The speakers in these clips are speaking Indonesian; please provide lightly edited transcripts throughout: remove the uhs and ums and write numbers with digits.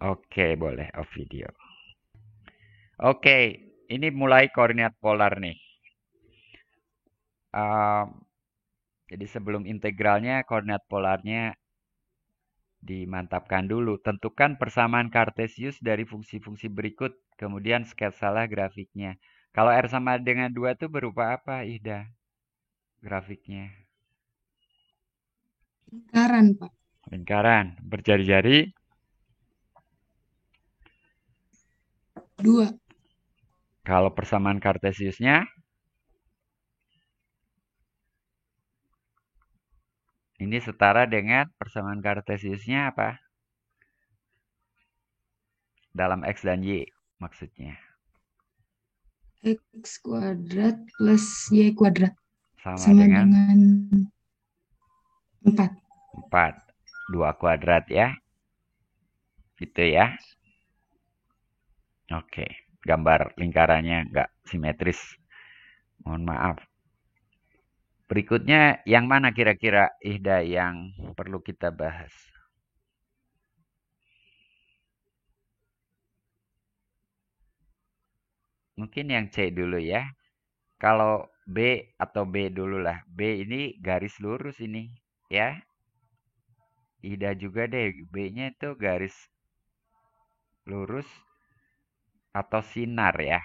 Oke, boleh off video. Oke, ini mulai koordinat polar nih. Jadi sebelum integralnya, koordinat polarnya dimantapkan dulu. Tentukan persamaan Kartesius dari fungsi-fungsi berikut. Kemudian sketsalah grafiknya. Kalau R sama dengan 2 itu berupa apa, Ihda? Grafiknya. Lingkaran, Pak. Lingkaran. Berjari-jari. 2. Kalau persamaan Kartesiusnya, ini setara dengan persamaan Kartesiusnya apa? Dalam X dan Y maksudnya. X kuadrat plus Y kuadrat. Sama Sama dengan dengan 4. 4. 2 kuadrat ya. Gitu ya. Oke. Gambar lingkarannya nggak simetris. Mohon maaf. Berikutnya yang mana kira-kira Ihda yang perlu kita bahas? Mungkin yang C dulu ya. Kalau B atau B dulu lah. B ini garis lurus ini ya. Ihda juga deh. B-nya itu garis lurus atau sinar ya.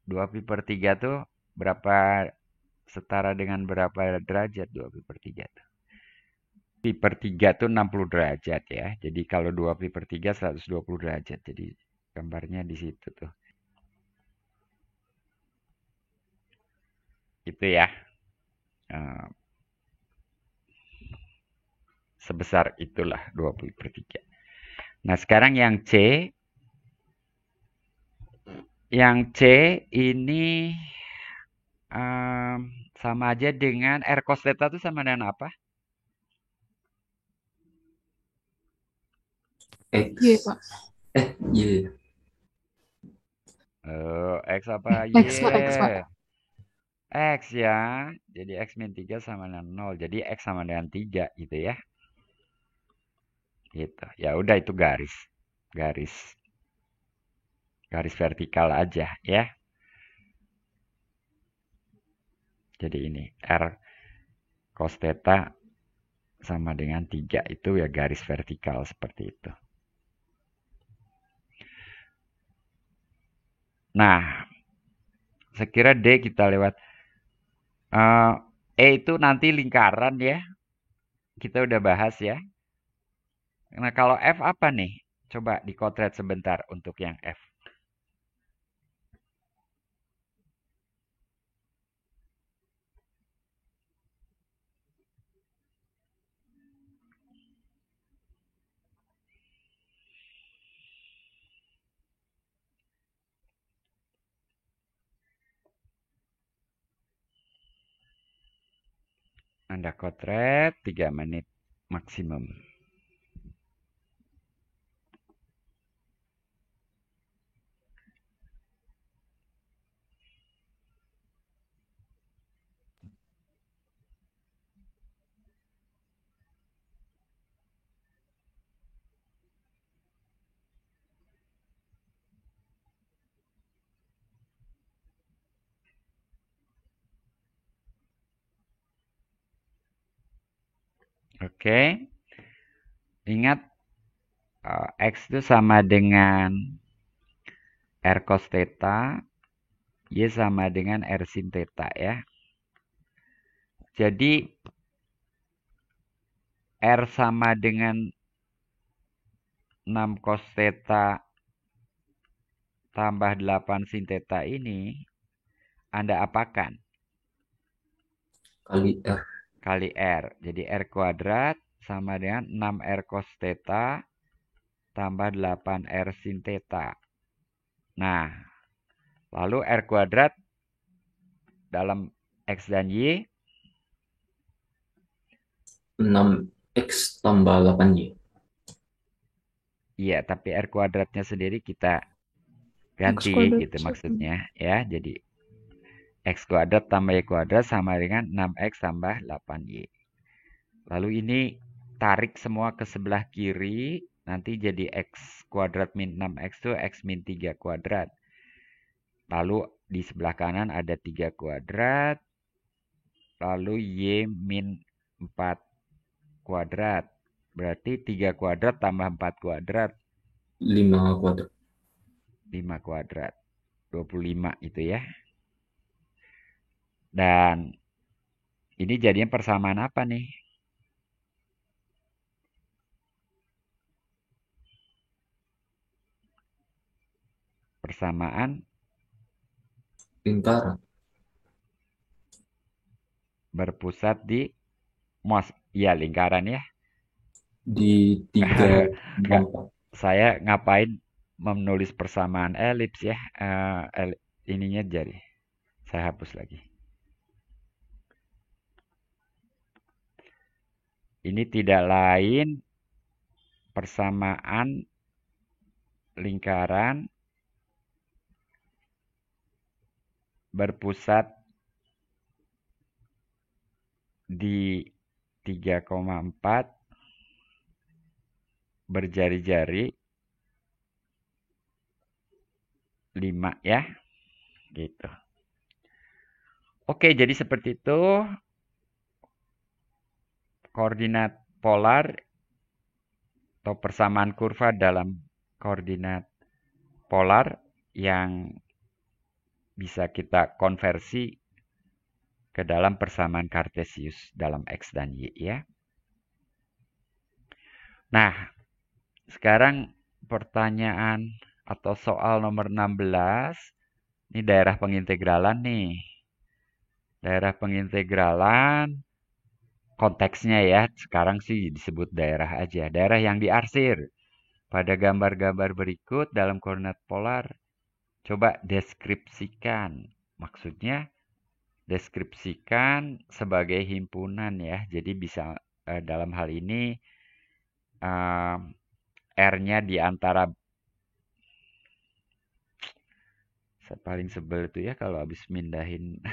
2pi/3 tuh berapa setara dengan berapa derajat 2pi/3 tuh? Pi/3 tuh 60 derajat ya. Jadi kalau 2pi/3 120 derajat. Jadi gambarnya di situ tuh. Itu ya. Eh, sebesar itulah 2pi/3. Nah, sekarang yang C. Yang C ini sama aja dengan R cos theta itu sama dengan apa? Y, X. Pak. Y. X apa Y? X, Pak. X, Pak. X ya. Jadi X min 3 sama dengan 0. Jadi X sama dengan 3 gitu ya. Gitu. Ya udah itu garis. Garis. Garis vertikal aja ya. Jadi ini R cos theta sama dengan 3 itu ya garis vertikal seperti itu. Nah, saya kira D kita lewat. E itu nanti lingkaran ya. Kita udah bahas ya. Nah, kalau F apa nih? Coba dikotret sebentar untuk yang F. Anda kotret 3 menit maksimum. Oke. Ingat X itu sama dengan R cos theta, Y sama dengan R sin theta ya. Jadi R sama dengan 6 cos theta tambah 8 sin theta ini Anda apakan? Kali R. Kali R. Jadi R kuadrat sama dengan 6R cos theta tambah 8R sin theta. Nah, lalu R kuadrat dalam X dan Y 6X tambah 8Y. iya, tapi R kuadratnya sendiri kita ganti gitu maksudnya ya. Jadi X kuadrat tambah Y kuadrat sama dengan 6X tambah 8Y. Lalu ini tarik semua ke sebelah kiri. Nanti jadi X kuadrat min 6X itu X min 3 kuadrat. Lalu di sebelah kanan ada 3 kuadrat. Lalu Y min 4 kuadrat. Berarti 3 kuadrat tambah 4 kuadrat. 5 kuadrat. 5 kuadrat. 25 itu ya. Dan ini jadinya persamaan apa nih? Persamaan Lingkaran. berpusat di ya lingkaran ya. Di 3, Nggak, 4. saya ngapain menulis persamaan elips ya? Ininya jadi. Saya hapus lagi. Ini tidak lain persamaan lingkaran berpusat di 3,4 berjari-jari 5 ya. Gitu. Oke, jadi seperti itu. Koordinat polar atau persamaan kurva dalam koordinat polar yang bisa kita konversi ke dalam persamaan kartesius dalam X dan Y ya. Nah, sekarang pertanyaan atau soal nomor 16. Ini daerah pengintegralan nih. Daerah pengintegralan konteksnya ya, sekarang sih disebut daerah aja. Daerah yang diarsir pada gambar-gambar berikut dalam koordinat polar. Coba deskripsikan. Maksudnya deskripsikan sebagai himpunan ya. Jadi bisa dalam hal ini R-nya di antara, saya paling sebel itu ya kalau habis mindahin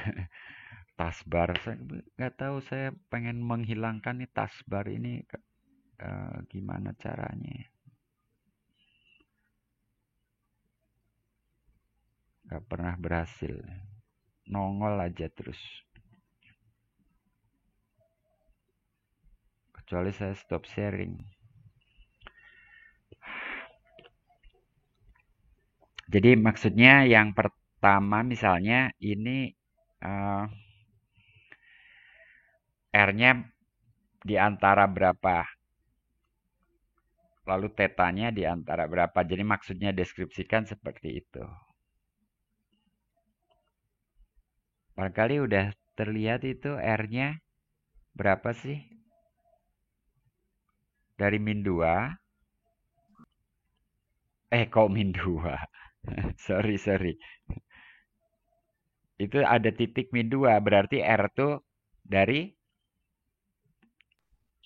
tasbar. Saya nggak tahu, saya pengen menghilangkan nih tasbar ini gimana caranya. Nggak pernah berhasil. Nongol aja terus. Kecuali saya stop sharing. Jadi maksudnya yang pertama misalnya ini R-nya di antara berapa. Lalu tetanya di antara berapa. Jadi maksudnya deskripsikan seperti itu. Barangkali udah terlihat itu R-nya berapa sih? Dari min 2. Kok min 2? Sorry. Itu ada titik min 2. Berarti R tuh dari?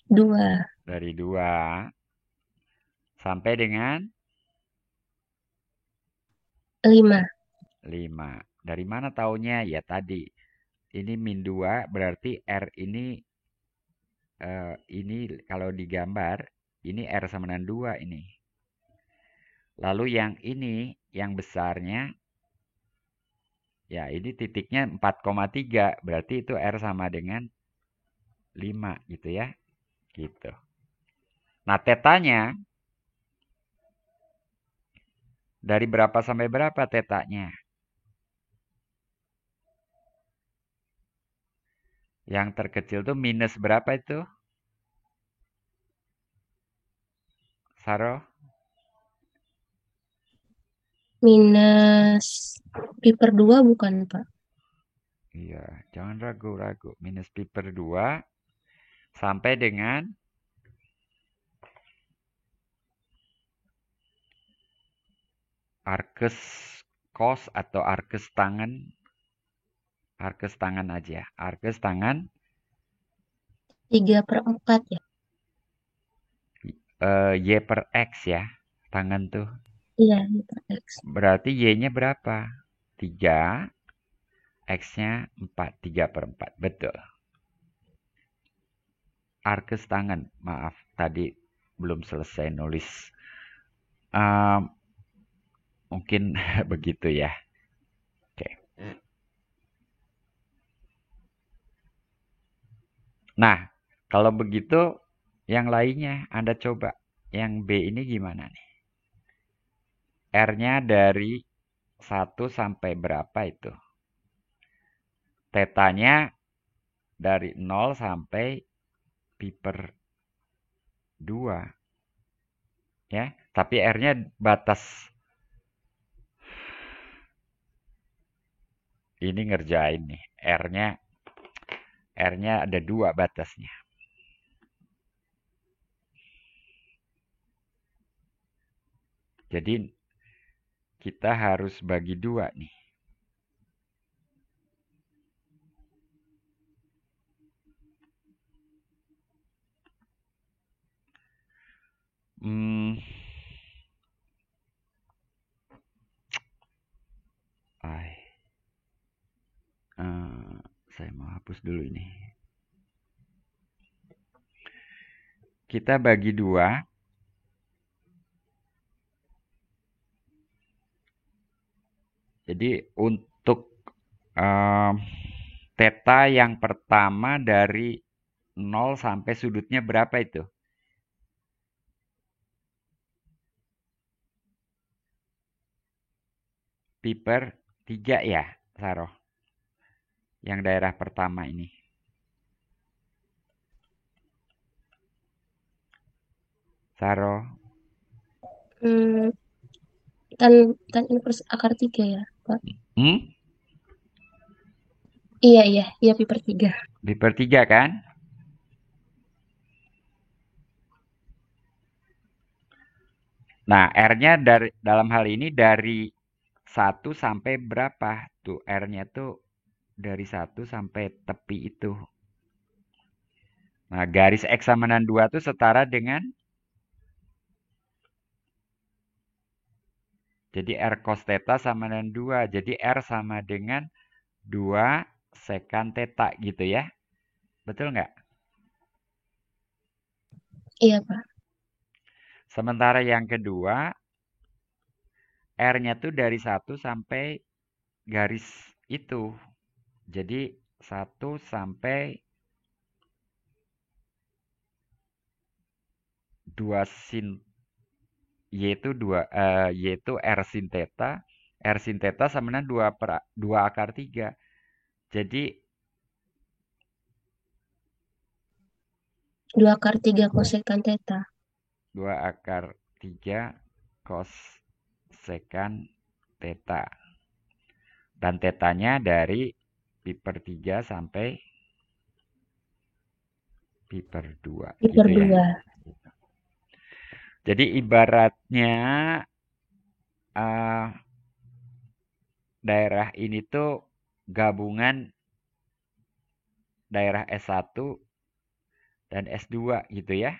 2. Dari 2. Sampai dengan? 5. 5. Dari mana taunya? Ya tadi. Ini min 2 berarti R ini kalau digambar, ini R sama dengan 2 ini. Lalu yang ini, yang besarnya, ya ini titiknya 4,3. Berarti itu R sama dengan 5 gitu ya. Gitu. Nah, tetanya, dari berapa sampai berapa tetanya? Yang terkecil tuh minus berapa itu? Saro? Minus pi per 2 bukan, Pak? Iya, jangan ragu-ragu. Minus pi per 2 sampai dengan arkes kos atau arkes tangan. Arkes tangan aja. Arkes tangan 3/4 ya? Y per X ya. Tangan tuh. Iya, Y per X. Berarti Y-nya berapa? 3. X-nya 4. 3/4. Betul. Arkes tangan. Maaf, tadi belum selesai nulis Em, mungkin begitu ya. Oke. Nah, kalau begitu yang lainnya Anda coba. Yang B ini gimana nih? R-nya dari 1 sampai berapa itu? Tetanya dari 0 sampai pi per 2. Ya, tapi R-nya batas. Ini ngerjain nih. R-nya ada 2 batasnya. Jadi kita harus bagi 2 nih. Hmm, ay, saya mau hapus dulu ini. Kita bagi 2. Jadi untuk theta yang pertama dari 0 sampai sudutnya berapa itu? Pi per 3 ya, Saroh. Yang daerah pertama ini. Saroh. Tan tan inverse akar 3 ya, Pak? Hmm? Iya, iya, iya pi per 3. Pi per 3 kan? Nah, R-nya dalam hal ini dari 1 sampai berapa? Tuh, R-nya tuh dari 1 sampai tepi itu. Nah, garis X sama dengan 2 itu setara dengan, jadi R cos theta sama dengan 2. Jadi R sama dengan 2 sekan theta gitu ya. Betul nggak? Iya, Pak. Sementara yang kedua, R-nya tuh dari 1 sampai garis itu. Jadi 1 sampai 2 sin Y itu 2 Y itu R sin theta. R sin theta sama dengan 2 akar 3. Jadi 2 akar 3 kosekan theta. 2 akar 3 cos sekan theta. Dan tetanya dari pi per 3 sampai pi per 2 Pi per gitu ya. 2. Jadi ibaratnya eh, daerah ini tuh gabungan daerah S1 dan S2 gitu ya.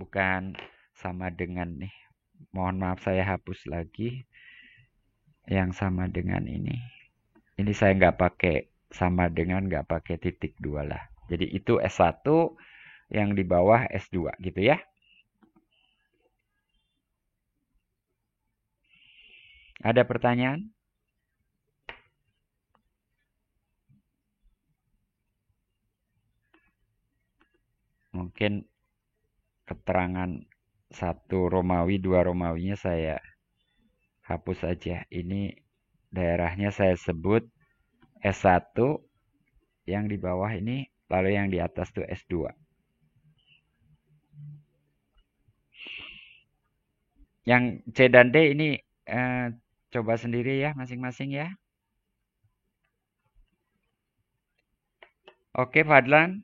Bukan sama dengan nih. Mohon maaf saya hapus lagi yang sama dengan ini. Ini saya nggak pakai sama dengan, nggak pakai titik 2 lah. Jadi itu S1 yang di bawah S2 gitu ya. Ada pertanyaan? Mungkin keterangan 1 Romawi, 2 Romawinya saya hapus aja. Ini daerahnya saya sebut S1, yang di bawah ini, lalu yang di atas tuh S2. Yang C dan D ini coba sendiri ya masing-masing ya. Oke, Fadlan.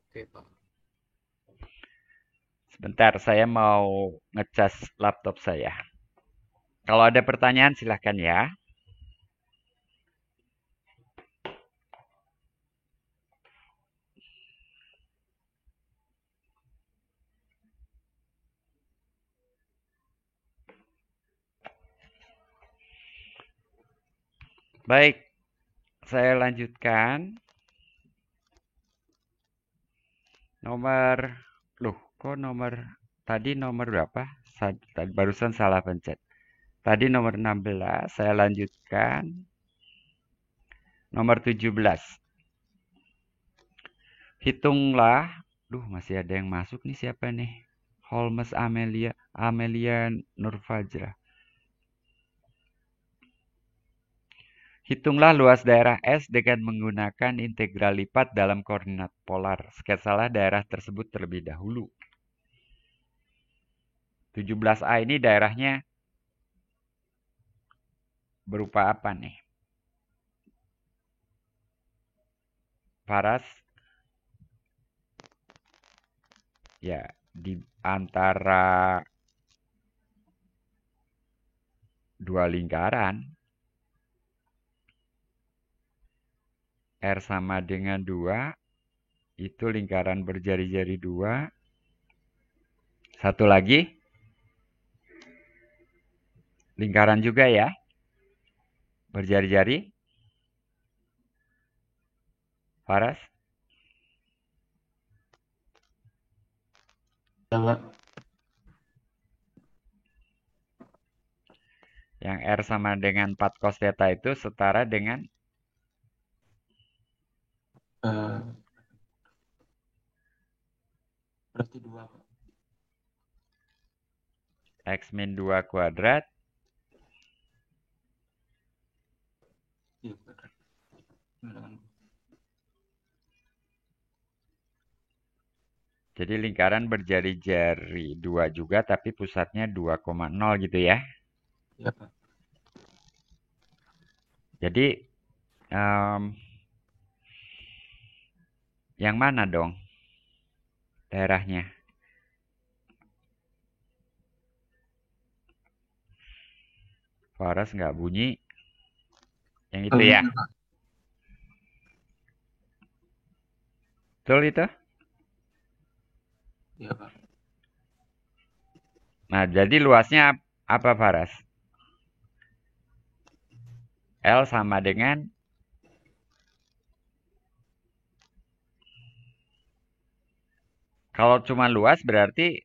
Oke, Pak. Sebentar, saya mau ngecas laptop saya. Kalau ada pertanyaan silahkan ya. Baik, saya lanjutkan. Nomor, loh, kok nomor, tadi nomor berapa? Barusan salah pencet. Tadi nomor 16, saya lanjutkan. Nomor 17. Hitunglah, masih ada yang masuk nih, siapa nih? Holmes Amelia Nurfajra. Hitunglah luas daerah S dengan menggunakan integral lipat dalam koordinat polar. Sketsalah daerah tersebut terlebih dahulu. 17A ini daerahnya berupa apa nih? Paras? Ya, di antara dua lingkaran. R sama dengan 2, itu lingkaran berjari-jari 2. Satu lagi, lingkaran juga ya, berjari-jari. Paras? Ya, Pak. Yang R sama dengan 4 cos theta itu setara dengan Eh, berarti 2, Pak. X min 2 kuadrat. Iya, benar. Dengan Jadi lingkaran berjari-jari 2 juga, tapi pusatnya 2,0 gitu ya. Iya, Pak. Jadi, yang mana dong daerahnya? Paras nggak bunyi. Yang itu ya. Iya, Pak. Betul itu? Iya, Pak. Nah, jadi luasnya apa, Paras? L sama dengan kalau cuma luas berarti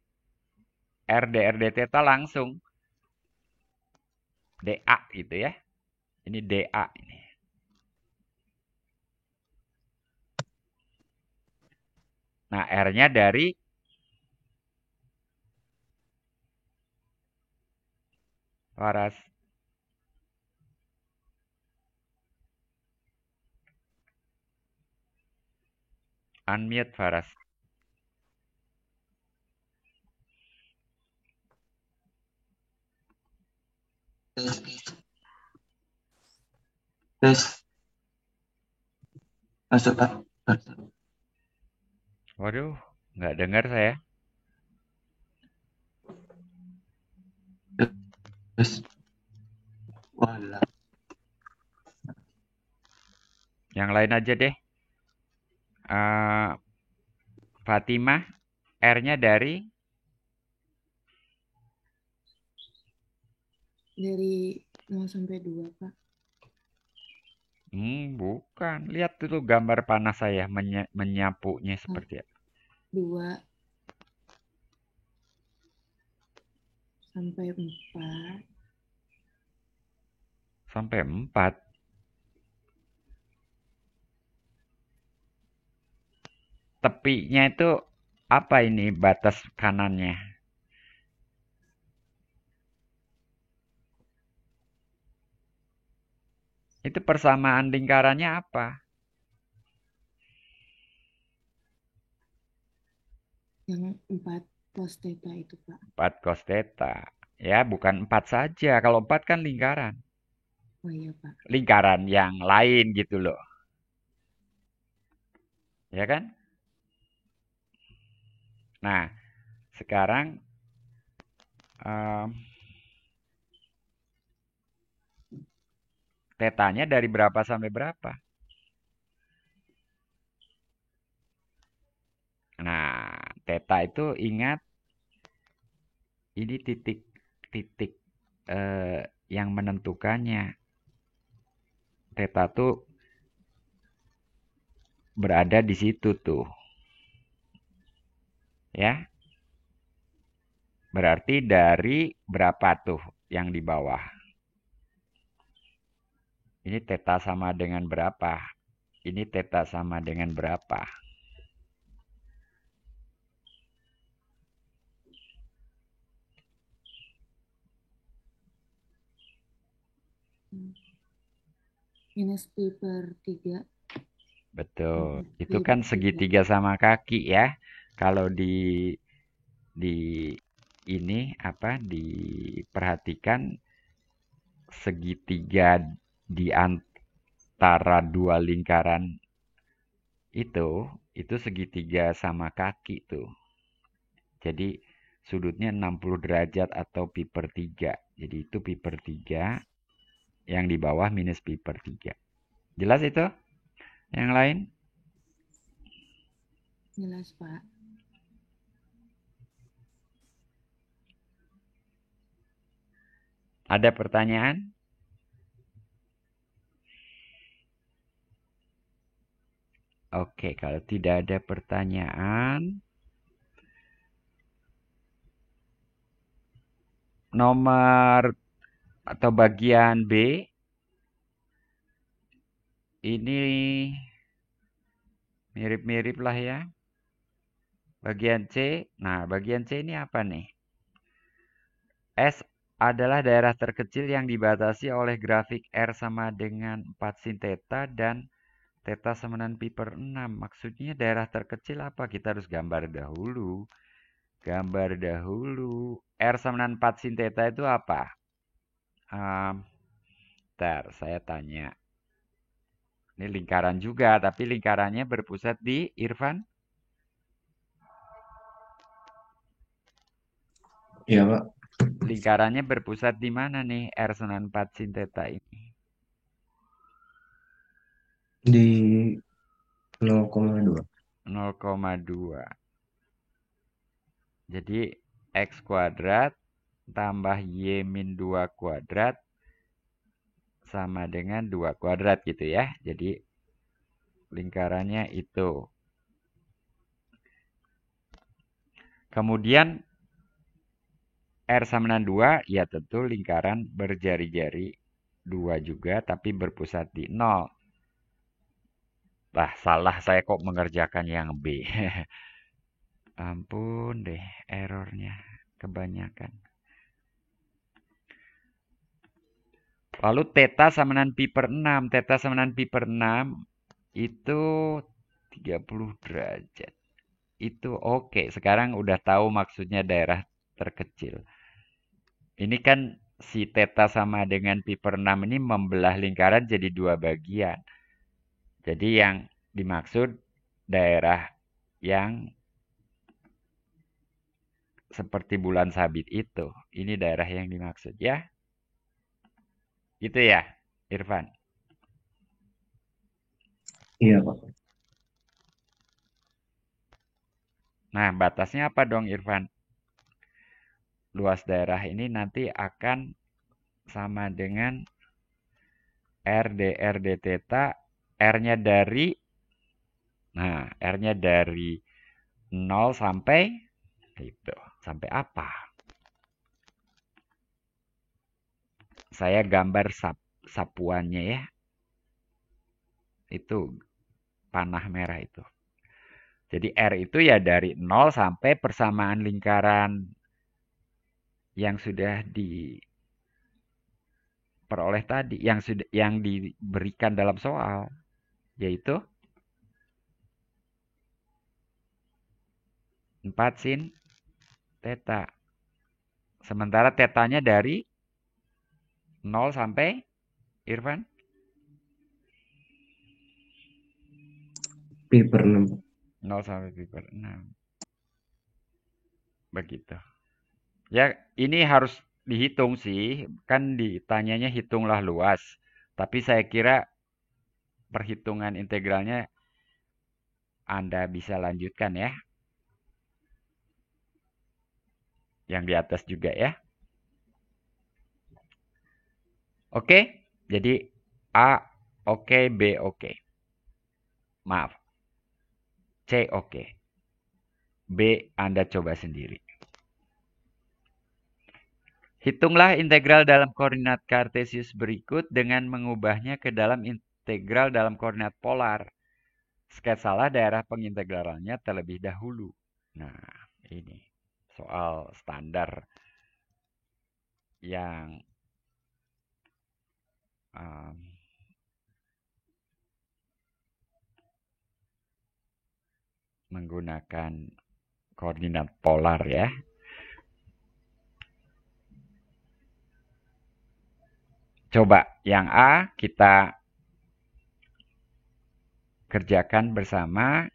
RD theta langsung DA gitu ya. Ini DA ini. Nah, R-nya dari Paras. Unmute Paras. Tes. Masuk, Pak. Waduh, nggak dengar saya. Tes. Walah. Yang lain aja deh. Fatimah, R-nya dari Dari 0 sampai 2, Pak. Bukan. Lihat dulu gambar panas saya menyapunya seperti apa. 2 sampai 4. Sampai 4. Tepinya itu apa ini batas kanannya? Itu persamaan lingkarannya apa? Yang 4 cos theta itu, Pak. 4 cos theta. Ya, bukan 4 saja. Kalau 4 kan lingkaran. Oh iya, Pak. Lingkaran yang lain gitu loh. Ya kan? Nah, sekarang tetanya dari berapa sampai berapa? Nah, theta itu ingat ini titik-titik yang menentukannya. Theta tuh berada di situ tuh. Ya. Berarti dari berapa tuh yang di bawah? Ini theta sama dengan berapa? Ini theta sama dengan berapa? Minus pi per 3. Betul. Pi Itu per kan 3. segitiga sama kaki ya. Kalau di ini apa diperhatikan segitiga di antara dua lingkaran itu segitiga sama kaki tuh. Jadi sudutnya 60 derajat atau pi per 3. Jadi itu pi per 3 yang di bawah minus pi per 3. Jelas itu? Yang lain? Jelas, Pak. Ada pertanyaan? Oke, kalau tidak ada pertanyaan, nomor atau bagian B ini mirip-mirip lah ya. Bagian C, nah bagian C ini apa nih? S adalah daerah terkecil yang dibatasi oleh grafik R sama dengan 4 sin theta dan theta sama dengan pi per 6. Maksudnya daerah terkecil apa? Kita harus gambar dahulu. Gambar dahulu. R sama dengan 4 sin theta itu apa? Bentar, saya tanya. Ini lingkaran juga, tapi lingkarannya berpusat di Irfan. Iya, Pak. Lingkarannya berpusat di mana nih R sama 4 sin theta ini? Di 0,2. 0,2. Jadi X kuadrat tambah Y min 2 kuadrat sama dengan 2 kuadrat gitu ya. Jadi lingkarannya itu. Kemudian R sama dengan 2, ya tentu lingkaran berjari-jari 2 juga, tapi berpusat di 0. Lah, salah saya kok mengerjakan yang B. Ampun deh, errornya kebanyakan. Lalu theta sama dengan pi per 6. Theta sama dengan pi per 6 itu 30 derajat. Itu oke. Sekarang udah tahu maksudnya daerah terkecil. Ini kan si theta sama dengan pi per 6 ini membelah lingkaran jadi dua bagian. Jadi yang dimaksud daerah yang seperti bulan sabit itu. Ini daerah yang dimaksud ya. Gitu ya, Irfan. Iya, Pak. Nah, batasnya apa dong, Irfan? Luas daerah ini nanti akan sama dengan R d theta, R-nya dari, nah, R-nya dari 0 sampai, itu, sampai apa? Saya gambar sapuannya ya. Itu, panah merah itu. Jadi R itu ya dari 0 sampai persamaan lingkaran yang sudah diperoleh tadi, yang diberikan dalam soal, yaitu 4 sin theta. Sementara tetanya dari 0 sampai Irfan Pi per 6. 0 sampai pi per 6. Begitu. Ya, ini harus dihitung sih. Kan ditanyanya hitunglah luas. Tapi saya kira perhitungan integralnya Anda bisa lanjutkan ya. Yang di atas juga ya. Oke, jadi A oke, B oke. Maaf. C oke. B Anda coba sendiri. Hitunglah integral dalam koordinat kartesius berikut dengan mengubahnya ke dalam integral dalam koordinat polar. Sketsalah daerah pengintegralannya terlebih dahulu. Nah, ini soal standar yang menggunakan koordinat polar ya. Coba yang A kita kerjakan bersama.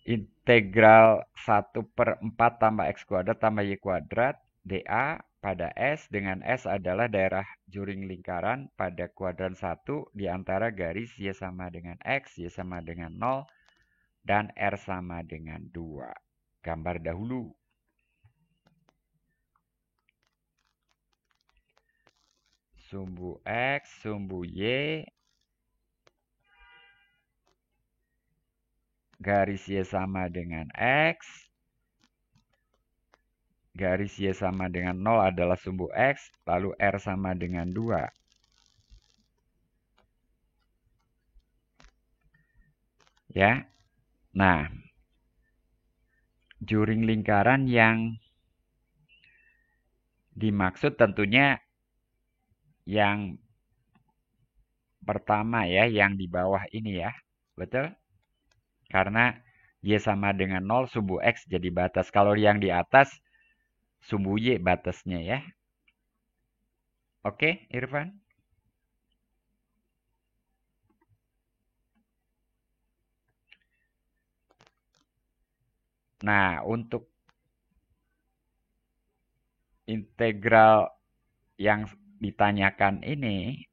Integral 1/4 tambah X kuadrat tambah Y kuadrat dA pada S dengan S adalah daerah juring lingkaran pada kuadran 1 di antara garis Y sama dengan X, Y sama dengan 0, dan R sama dengan 2. Gambar dahulu. Sumbu X, sumbu Y, garis Y sama dengan X, garis Y sama dengan 0 adalah sumbu X, lalu R sama dengan 2. Ya, nah, juring lingkaran yang dimaksud tentunya yang pertama ya, yang di bawah ini ya, betul? Karena Y sama dengan 0, sumbu X jadi batas. Kalau yang di atas, sumbu Y batasnya ya. Oke, Irfan? Nah, untuk integral yang ditanyakan ini,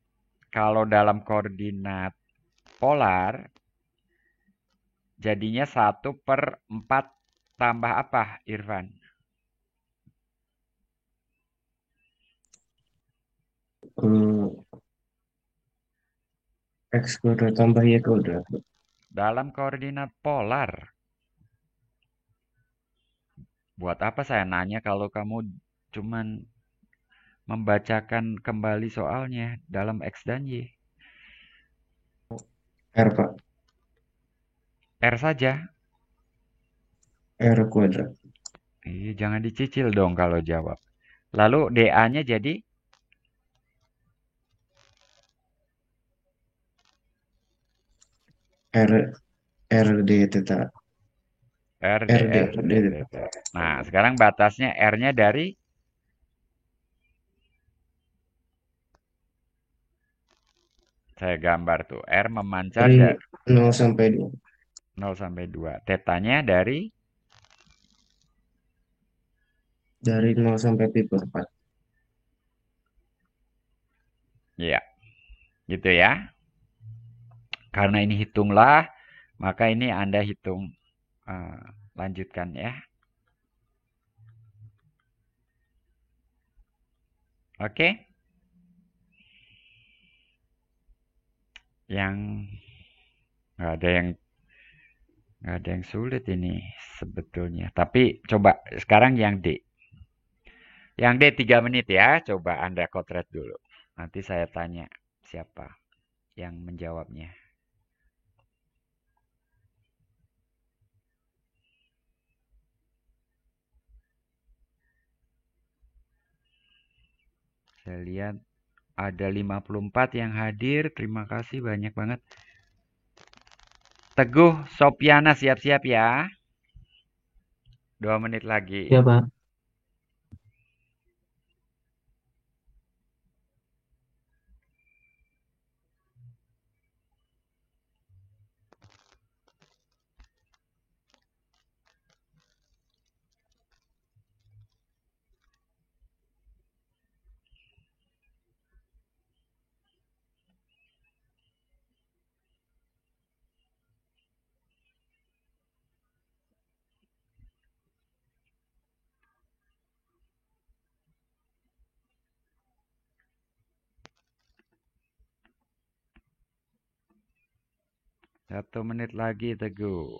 kalau dalam koordinat polar, jadinya 1/4 tambah apa, Irfan? X kuadrat tambah Y kuadrat. Dalam koordinat polar. Buat apa saya nanya kalau kamu cuman membacakan kembali soalnya dalam X dan Y? R, Pak. R saja. R kuadrat. Iya, jangan dicicil dong kalau jawab. Lalu dA-nya jadi? R D theta. R, R D dr, d theta. Nah, sekarang batasnya R-nya dari? Saya gambar tuh. R memancar Dari dari 0 sampai 2. 0 sampai 2. Tetanya dari? Dari 0 sampai pi/4. Ya, gitu ya. Karena ini hitunglah, maka ini Anda hitung. Lanjutkan ya. Oke. Yang nggak ada yang sulit ini sebetulnya. Tapi coba sekarang yang D. Yang D 3 menit ya. Coba Anda kotret dulu. Nanti saya tanya siapa yang menjawabnya. Saya lihat ada 54 yang hadir. Terima kasih banyak banget. Teguh Sopiana siap-siap ya. 2 menit lagi. Ya, Pak. Satu menit lagi Teguh.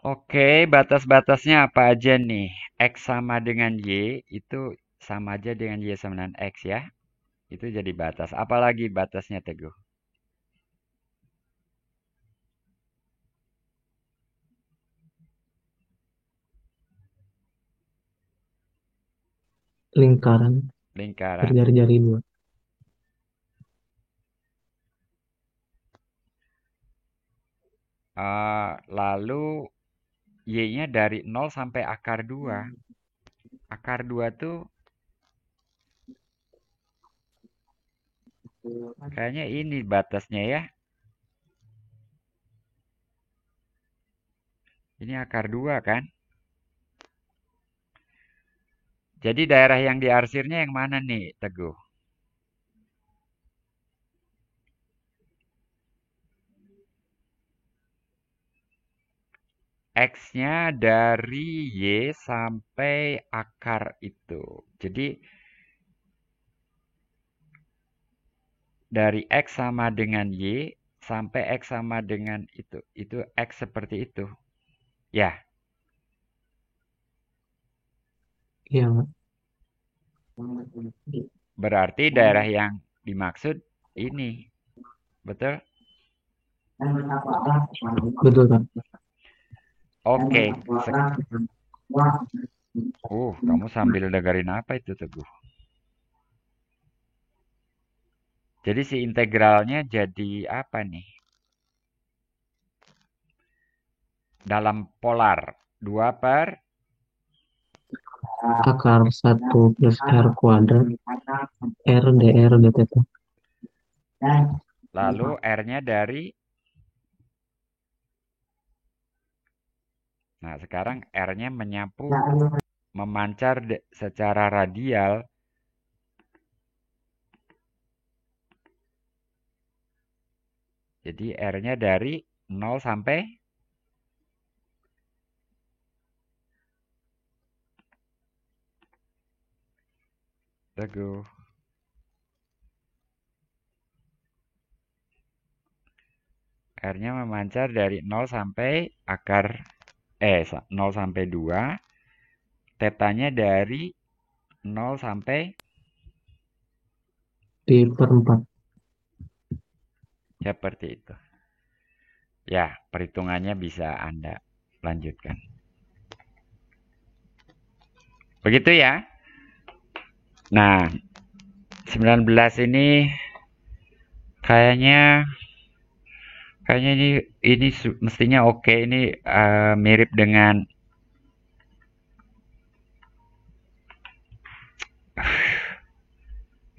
Oke, batas-batasnya apa aja nih? X sama dengan Y itu sama aja dengan Y sama dengan X ya. Itu jadi batas. Apalagi batasnya, Teguh? Lingkaran Lingkaran. berjari-jari 2. Lalu Y-nya dari 0 sampai akar 2. Akar 2 tuh kayaknya ini batasnya ya. Ini akar 2 kan? Jadi daerah yang diarsirnya yang mana nih, Teguh? X-nya dari Y sampai akar itu. Jadi dari X sama dengan Y sampai X sama dengan itu. Itu X seperti itu. Ya, Iya, Pak. berarti daerah yang dimaksud ini. Betul? Betul, Pak. Oke. Kamu sambil dengerin apa itu, Teguh? Jadi si integralnya jadi apa nih? Dalam polar 2 per Akar 1 plus R kuadrat R dr d theta. lalu R-nya dari. Nah, sekarang R-nya menyapu, memancar secara radial. Jadi R-nya dari 0 sampai Teguh. R-nya memancar dari 0 sampai akar 0 sampai 2. Tetanya dari 0 sampai Pi per 4. seperti itu. Ya, perhitungannya bisa Anda lanjutkan. Begitu ya. Nah, 19 ini kayaknya ini mestinya oke. Ini mirip dengan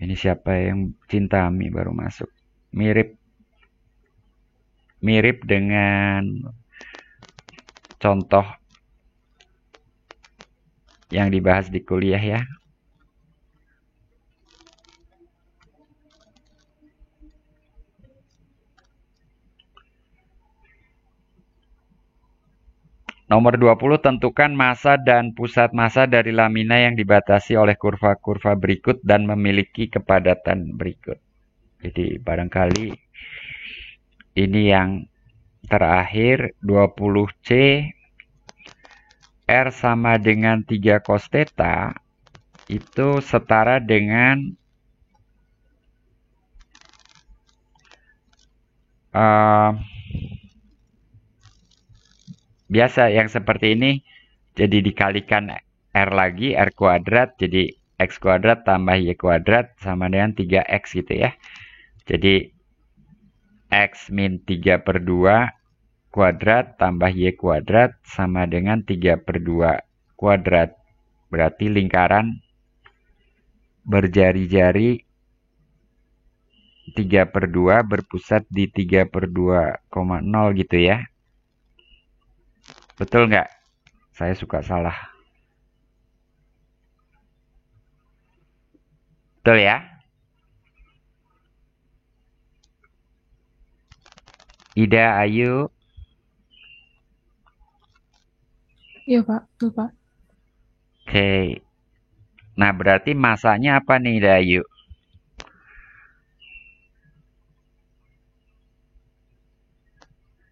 ini siapa yang cinta Mi baru masuk. Mirip dengan contoh yang dibahas di kuliah ya. Nomor 20, tentukan massa dan pusat massa dari lamina yang dibatasi oleh kurva-kurva berikut dan memiliki kepadatan berikut. Jadi barangkali ini yang terakhir 20C R sama dengan 3 cos theta itu setara dengan biasa yang seperti ini, jadi dikalikan R lagi, R kuadrat, jadi X kuadrat tambah Y kuadrat sama dengan 3X gitu ya. Jadi X min 3 per 2 kuadrat tambah Y kuadrat sama dengan 3 per 2 kuadrat. Berarti lingkaran berjari-jari 3 per 2 berpusat di 3 per 2,0 gitu ya. Betul nggak? Saya suka salah. Betul ya? Ida, Ayu. Iya, Pak. Betul, Pak. Oke. Nah, berarti masanya apa nih, Ida, Ayu?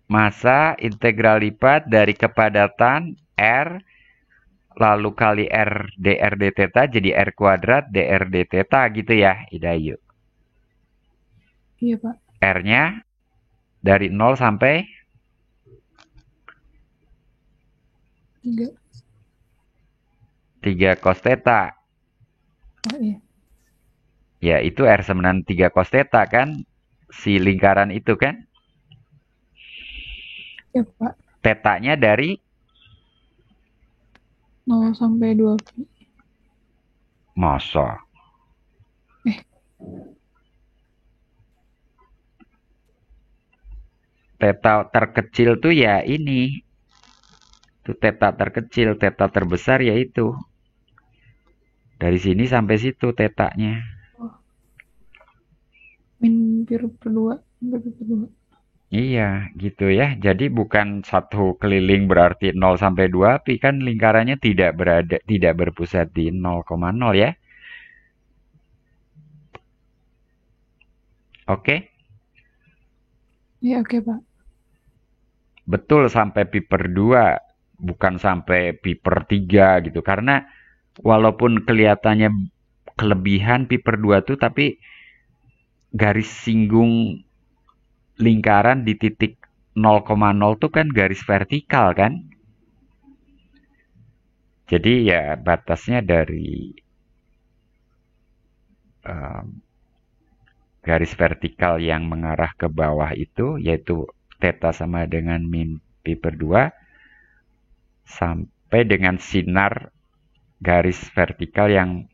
Massa integral lipat dari kepadatan R lalu kali R dr d theta jadi R kuadrat dr d theta gitu ya, Idayu. Iya, Pak. R-nya dari 0 sampai 3. 3 cos theta. Oh iya. Ya, itu R semanan 3 cos theta kan? Si lingkaran itu kan? Ya, Pak. Tetanya dari 0 sampai 2 pi. masa. Theta terkecil tuh ya ini. Itu theta terkecil, theta terbesar yaitu. Dari sini sampai situ tetanya. Min pi per 2 sampai pi per 2. Iya, gitu ya. Jadi bukan satu keliling berarti 0 sampai 2 pi kan lingkarannya tidak berpusat di 0,0 ya. Oke? Iya, oke, Pak. Betul sampai pi per 2, bukan sampai pi per 3 gitu. Karena walaupun kelihatannya kelebihan pi per 2 tuh tapi garis singgung lingkaran di titik 0,0 tuh kan garis vertikal kan? Jadi ya batasnya dari garis vertikal yang mengarah ke bawah itu, yaitu theta sama dengan min pi per 2, sampai dengan sinar garis vertikal yang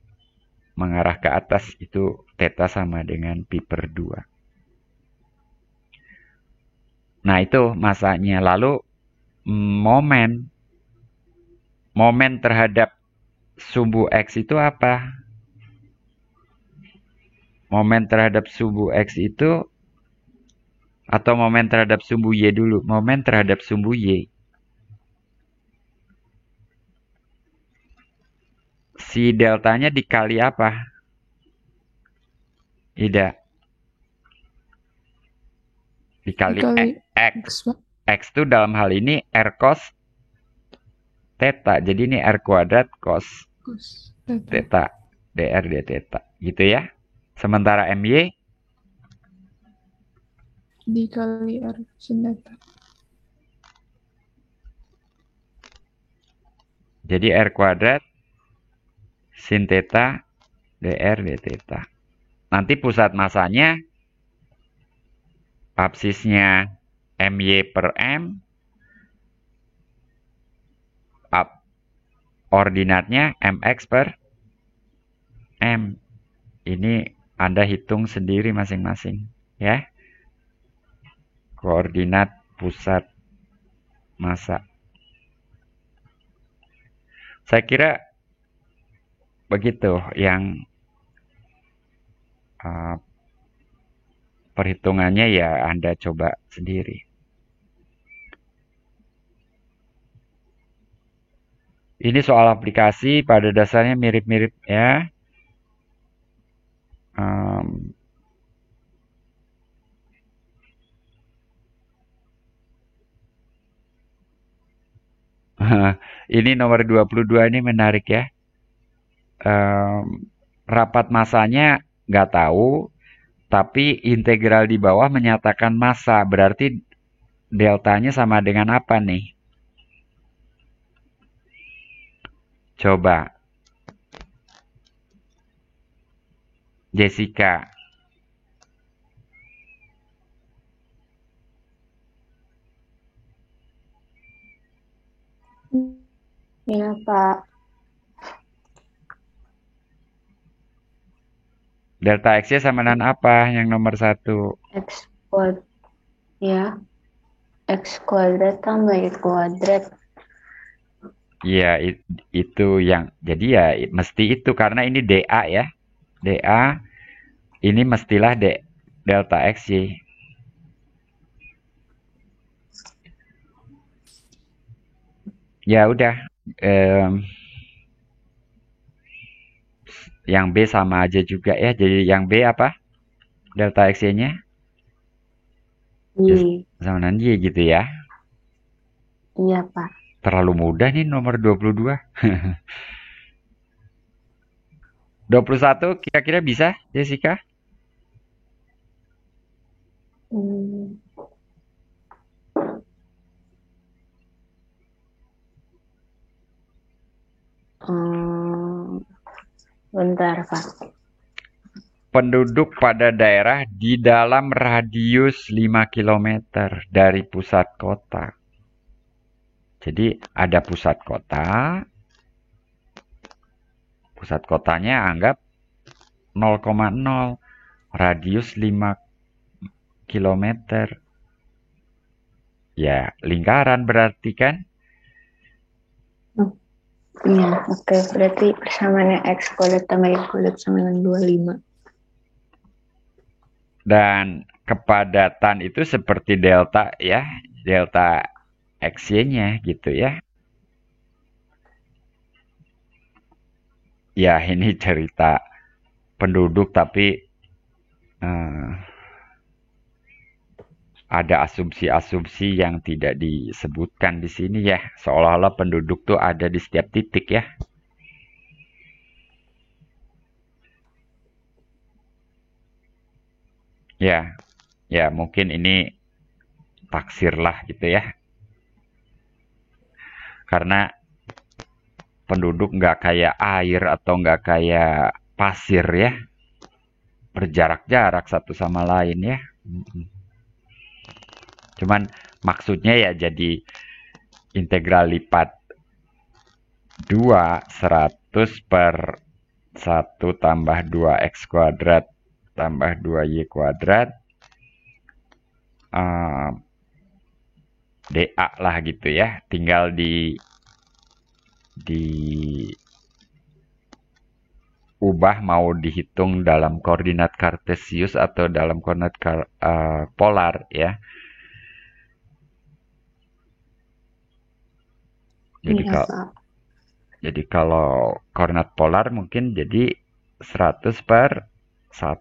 mengarah ke atas, itu theta sama dengan pi per 2. Nah, itu masanya. Lalu momen terhadap sumbu X itu apa? Momen terhadap sumbu X itu, atau momen terhadap sumbu Y dulu. Momen terhadap sumbu Y. Si deltanya dikali apa? Ida. Dikali X. Pak. X itu dalam hal ini R cos theta. Jadi ini R kuadrat cos theta. dr d theta. Gitu ya. Sementara MY dikali R sin theta. Jadi R kuadrat sin theta dr d theta. Nanti pusat masanya absisnya MY per M, ordinatnya MX per M. Ini Anda hitung sendiri masing-masing ya. Koordinat pusat massa. Saya kira begitu yang perhitungannya ya Anda coba sendiri. Ini soal aplikasi pada dasarnya mirip-mirip ya. Ini nomor 22 ini menarik ya. Rapat massanya nggak tahu, tapi integral di bawah menyatakan massa. Berarti deltanya sama dengan apa nih? Coba. Jessica. Ya, Pak. Delta X-nya sama dengan apa yang nomor 1? X kuadrat. Ya. X kuadrat tambah Y kuadrat. Iya, itu yang. Jadi ya mesti itu karena ini dA ya. dA ini mestilah delta XY. Ya udah. Yang B sama aja juga ya. Jadi yang B apa? Delta XY-nya? Y. Samaran Y gitu ya. Iya, Pak. Terlalu mudah nih nomor 22. 21 kira-kira bisa, Jessica? Hmm. Bentar, Pak. Penduduk pada daerah di dalam radius 5 km dari pusat kota. Jadi ada pusat kota. Pusat kotanya anggap 0,0. Radius 5 km. Ya, lingkaran berarti kan? Iya, oke. Berarti persamaannya X kuadrat tambah Y kuadrat sama dengan 25. Dan kepadatan itu seperti delta ya. Delta XY-nya gitu ya. Ya, ini cerita penduduk tapi ada asumsi-asumsi yang tidak disebutkan di sini ya. Seolah-olah penduduk tuh ada di setiap titik ya. Ya mungkin ini taksir lah gitu ya. Karena penduduk nggak kayak air atau nggak kayak pasir ya. Berjarak-jarak satu sama lain ya. Cuman maksudnya ya jadi integral lipat 2 100 per 1 tambah 2x kuadrat tambah 2y kuadrat dA lah gitu ya. Tinggal ubah mau dihitung dalam koordinat kartesius atau dalam koordinat polar ya. Jadi kalau koordinat polar mungkin jadi 100 per 1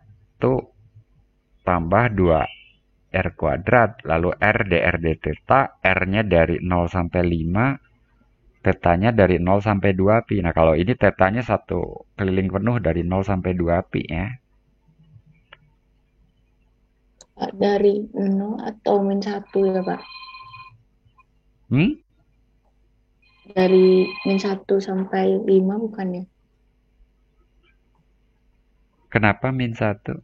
tambah 2 R kuadrat. Lalu R dr d theta, R-nya dari 0 sampai 5, tetanya dari 0 sampai 2 pi. Nah kalau ini tetanya satu keliling penuh dari 0 sampai 2 pi ya. Dari 0 atau min 1 ya Pak? Dari min 1 sampai 5 bukan ya? Kenapa min 1?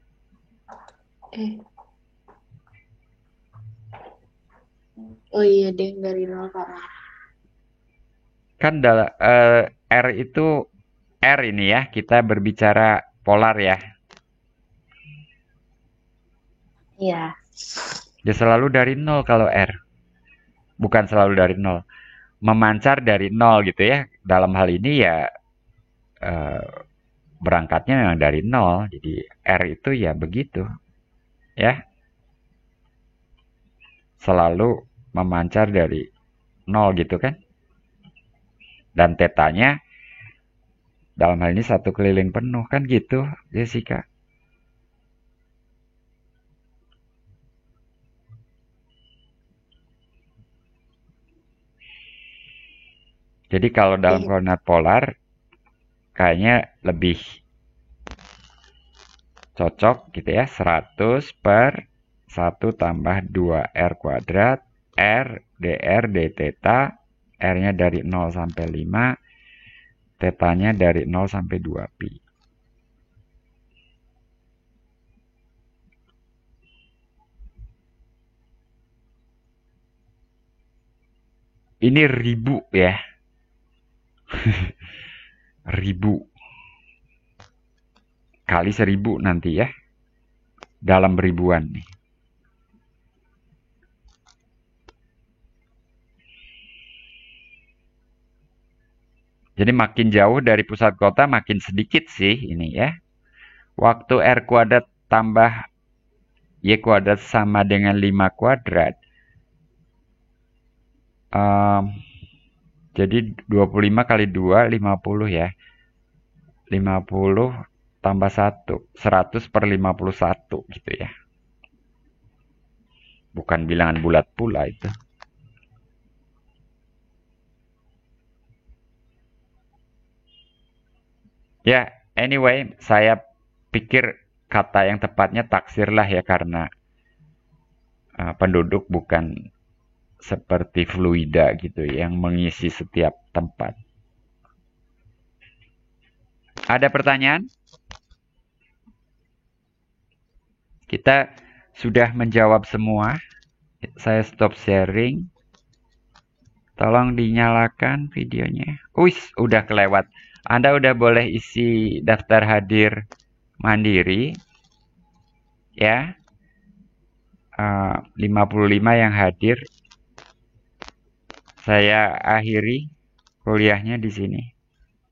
Oh iya deh, dari 0 Pak. Kan R itu, R ini ya, kita berbicara polar ya. Iya. Ya selalu dari 0 kalau R. Bukan selalu dari 0. Memancar dari 0 gitu ya. Dalam hal ini ya berangkatnya memang dari 0. Jadi R itu ya begitu. Ya. Selalu memancar dari 0 gitu kan. Dan tetanya dalam hal ini satu keliling penuh kan gitu, Jessica. Jadi kalau dalam koordinat polar kayaknya lebih cocok gitu ya, 100 per 1 tambah 2R kuadrat, R dr d theta, R-nya dari 0 sampai 5, tetanya dari 0 sampai 2 pi. Ini ribu ya. Ribu. Kali 1000 nanti ya. Dalam ribuan nih. Jadi makin jauh dari pusat kota makin sedikit sih ini ya. Waktu R kuadrat tambah Y kuadrat sama dengan 5 kuadrat. Jadi 25 kali 2, 50 ya. 50 tambah 1, 100 per 51 gitu ya. Bukan bilangan bulat pula itu. Ya, anyway, saya pikir kata yang tepatnya taksir lah ya, karena penduduk bukan seperti fluida gitu yang mengisi setiap tempat. Ada pertanyaan? Kita sudah menjawab semua. Saya stop sharing. Tolong dinyalakan videonya. Wis, udah kelewat. Anda udah boleh isi daftar hadir mandiri. Ya. 55 yang hadir. Saya akhiri kuliahnya di sini.